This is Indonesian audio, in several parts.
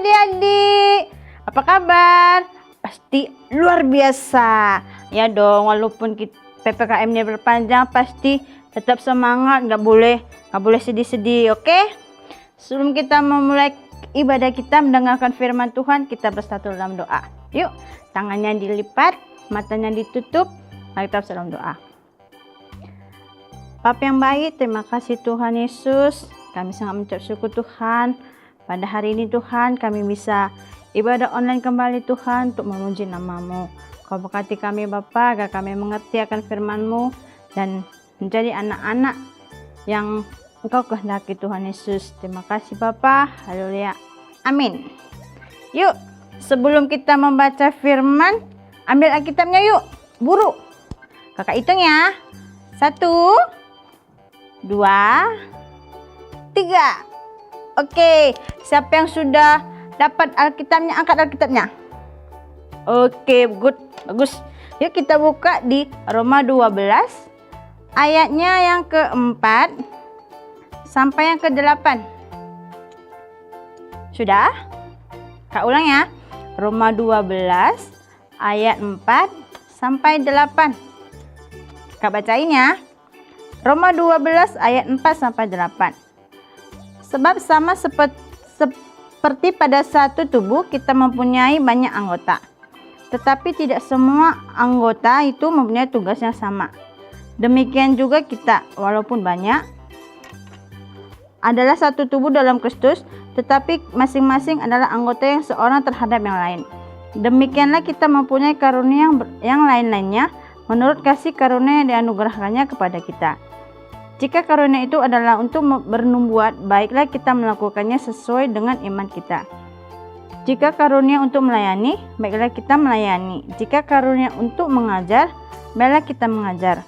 adik-adik, apa kabar? Pasti luar biasa. Ya dong, walaupun PPKM-nya berpanjang, pasti tetap semangat, nggak boleh sedih-sedih, oke? Sebelum kita memulai ibadah kita mendengarkan firman Tuhan, kita bersatu dalam doa. Yuk, tangannya dilipat, matanya ditutup, mari kita dalam doa. Bapa yang baik, terima kasih Tuhan Yesus. Kami sangat mengucap syukur Tuhan. Pada hari ini Tuhan, kami bisa ibadah online kembali Tuhan untuk memuji nama-Mu. Kau berkati kami Bapa, agar kami mengerti akan firman-Mu dan menjadi anak-anak yang Engkau kehendaki Tuhan Yesus. Terima kasih Bapa. Haleluya. Amin. Yuk, sebelum kita membaca firman, ambil Alkitabnya yuk. Buru. Kakak hitung ya. 1, 2, 3. Oke, siapa yang sudah dapat Alkitabnya, angkat Alkitabnya. Oke, good, bagus. Yuk kita buka di Roma 12 ayatnya yang keempat sampai yang ke-8. Sudah? Kak ulang ya. Roma 12 ayat 4 sampai 8. Kak bacain ya. Roma 12 ayat 4 sampai 8. Sebab sama seperti pada satu tubuh kita mempunyai banyak anggota, tetapi tidak semua anggota itu mempunyai tugas yang sama. Demikian juga kita, walaupun banyak, adalah satu tubuh dalam Kristus, tetapi masing-masing adalah anggota yang seorang terhadap yang lain. Demikianlah kita mempunyai karunia yang lain-lainnya menurut kasih karunia yang dianugerahkannya kepada kita. Jika karunia itu adalah untuk bernubuat, baiklah kita melakukannya sesuai dengan iman kita. Jika karunia untuk melayani, baiklah kita melayani. Jika karunia untuk mengajar, baiklah kita mengajar.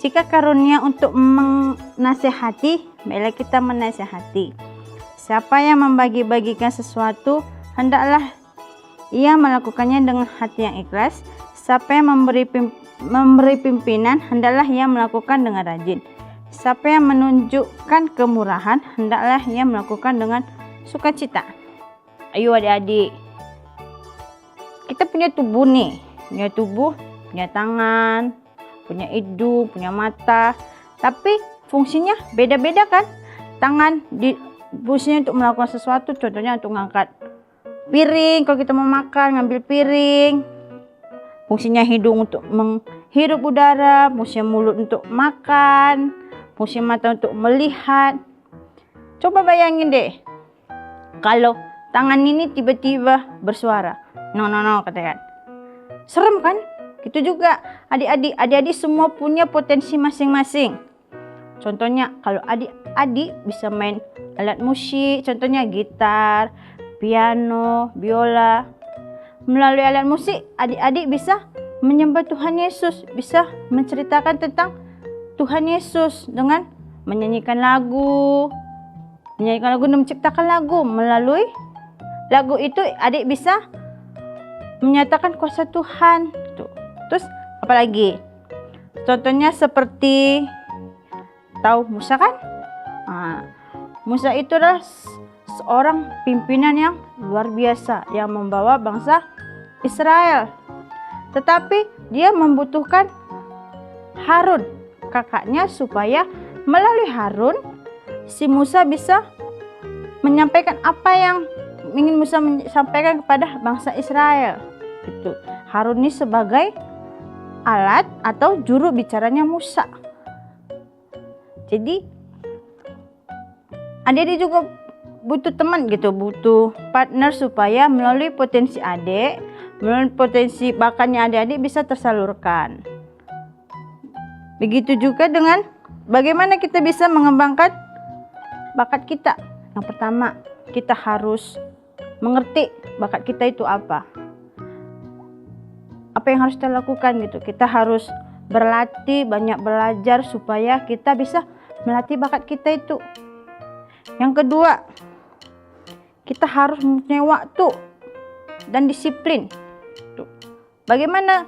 Jika karunia untuk menasihati, baiklah kita menasihati. Siapa yang membagi-bagikan sesuatu, hendaklah ia melakukannya dengan hati yang ikhlas. Siapa yang memberi pimpinan, hendaklah ia melakukan dengan rajin. Siapa yang menunjukkan kemurahan, hendaklah ia melakukan dengan sukacita. Ayo adik-adik, kita punya tubuh nih, punya tubuh, punya tangan, punya hidung, punya mata, tapi fungsinya beda-beda kan? Tangan fungsinya untuk melakukan sesuatu, contohnya untuk mengangkat piring, kalau kita mau makan, ngambil piring. Fungsinya hidung untuk menghirup udara, fungsinya mulut untuk makan, fungsinya mata untuk melihat. Coba bayangin deh, kalau tangan ini tiba-tiba bersuara, no, katakan. Serem kan? Gitu juga adik-adik semua punya potensi masing-masing. Contohnya kalau adik-adik bisa main alat musik, contohnya gitar, piano, biola. Melalui alat musik, adik-adik bisa menyembah Tuhan Yesus, bisa menceritakan tentang Tuhan Yesus dengan menyanyikan lagu dan menciptakan lagu. Melalui lagu itu, adik bisa menyatakan kuasa Tuhan. Terus apalagi? Contohnya seperti, tahu Musa kan? Musa itu adalah seorang pimpinan yang luar biasa yang membawa bangsa Israel. Tetapi dia membutuhkan Harun, kakaknya, supaya melalui Harun si Musa bisa menyampaikan apa yang ingin Musa sampaikan kepada bangsa Israel. Gitu. Harun ini sebagai alat atau juru bicaranya Musa. Jadi adik-adik juga butuh teman gitu, butuh partner supaya melalui potensi adik, melalui potensi bakatnya adik-adik bisa tersalurkan. Begitu juga dengan bagaimana kita bisa mengembangkan bakat kita. Yang pertama, kita harus mengerti bakat kita itu apa. Apa yang harus kita lakukan gitu. Kita harus berlatih, banyak belajar supaya kita bisa melatih bakat kita itu. Yang kedua, kita harus mempunyai waktu dan disiplin. Bagaimana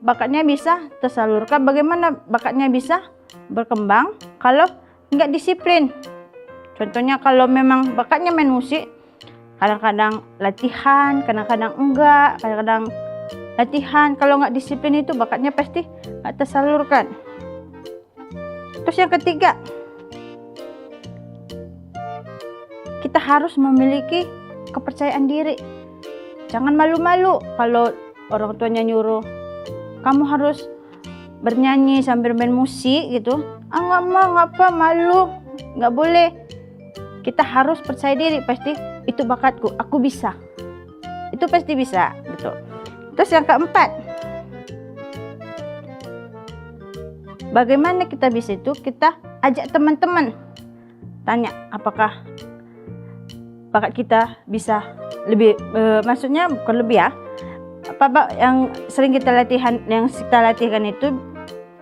bakatnya bisa tersalurkan, bagaimana bakatnya bisa berkembang kalau nggak disiplin. Contohnya kalau memang bakatnya main musik, Kadang-kadang latihan, kadang-kadang enggak, kadang-kadang latihan. Kalau nggak disiplin itu bakatnya pasti nggak tersalurkan. Terus yang ketiga, kita harus memiliki kepercayaan diri. Jangan malu-malu kalau orang tuanya nyuruh kamu harus bernyanyi sambil main musik gitu. Nggak mau, ngapa, malu, nggak boleh. Kita harus percaya diri, pasti itu bakatku, aku bisa. Itu pasti bisa gitu. Terus yang keempat, bagaimana kita bisa itu? Kita ajak teman-teman, tanya apakah bakat kita bisa lebih, maksudnya bukan lebih ya, apa yang sering kita latihkan itu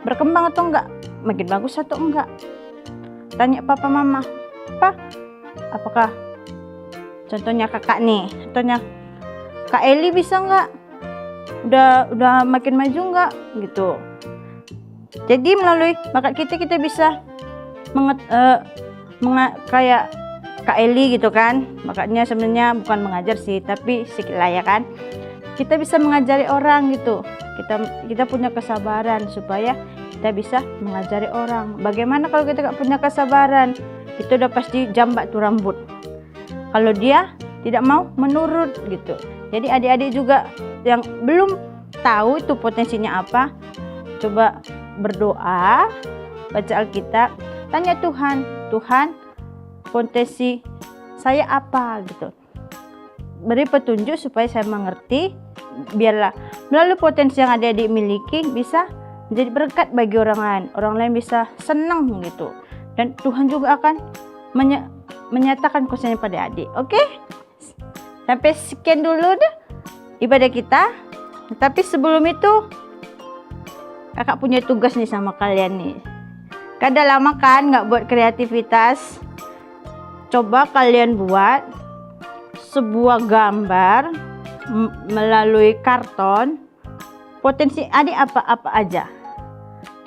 berkembang atau enggak, makin bagus atau enggak. Tanya papa mama, apa, apakah contohnya kakak nih, contohnya Kak Eli bisa enggak, udah makin maju enggak gitu. Jadi melalui bakat kita bisa kayak Kak Eli gitu kan, bakatnya sebenarnya bukan mengajar sih, tapi sedikit lah ya kan. Kita bisa mengajari orang gitu. Kita punya kesabaran supaya kita bisa mengajari orang. Bagaimana kalau kita nggak punya kesabaran? Itu udah pasti jambak tuh rambut. Kalau dia tidak mau menurut gitu. Jadi adik-adik juga yang belum tahu itu potensinya apa, coba berdoa, baca Alkitab, tanya Tuhan, Tuhan, potensi saya apa gitu. Beri petunjuk supaya saya mengerti, biarlah melalui potensi yang adik-adik miliki bisa menjadi berkat bagi orang lain bisa senang gitu, dan Tuhan juga akan menyatakan kuasanya pada adik. Oke, sampai sekian dulu deh ibadah kita. Tapi sebelum itu kakak punya tugas nih sama kalian nih. Kada lama kan nggak buat kreativitas. Coba kalian buat sebuah gambar melalui karton. Potensi adik apa aja.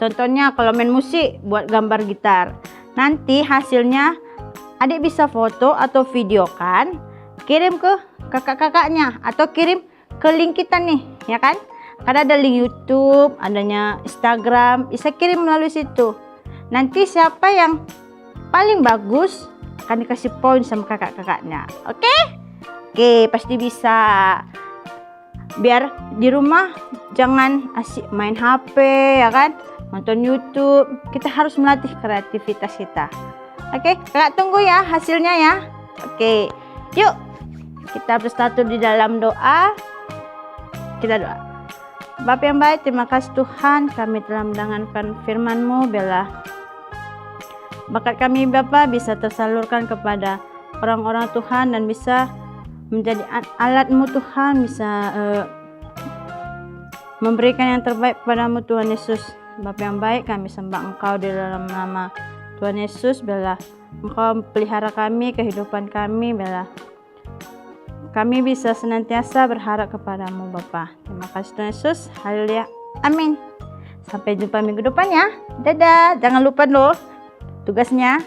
Contohnya kalau main musik, buat gambar gitar. Nanti hasilnya adik bisa foto atau videokan, kirim ke kakak-kakaknya atau kirim ke link kita nih, ya kan? Karena ada link YouTube, adanya Instagram, bisa kirim melalui situ. Nanti siapa yang paling bagus akan dikasih poin sama kakak-kakaknya. Oke? Oke, pasti bisa. Biar di rumah jangan asik main HP, ya kan? Nonton YouTube. Kita harus melatih kreativitas kita. Oke, kakak tunggu ya hasilnya ya. Oke, yuk kita bersatu di dalam doa. Kita doa. Bapa yang baik, terima kasih Tuhan, kami telah mendengarkan firman-Mu, biarlah bakat kami Bapa bisa tersalurkan kepada orang-orang Tuhan dan bisa menjadi alat-Mu Tuhan, bisa memberikan yang terbaik kepada-Mu Tuhan Yesus. Bapa yang baik, kami sembah Engkau di dalam nama Tuhan Yesus, biarlah Engkau pelihara kami, kehidupan kami, biarlah kami bisa senantiasa berharap kepada-Mu Bapa. Terima kasih Tuhan Yesus. Haleluya. Amin. Sampai jumpa minggu depan ya. Dadah. Jangan lupa loh tugasnya.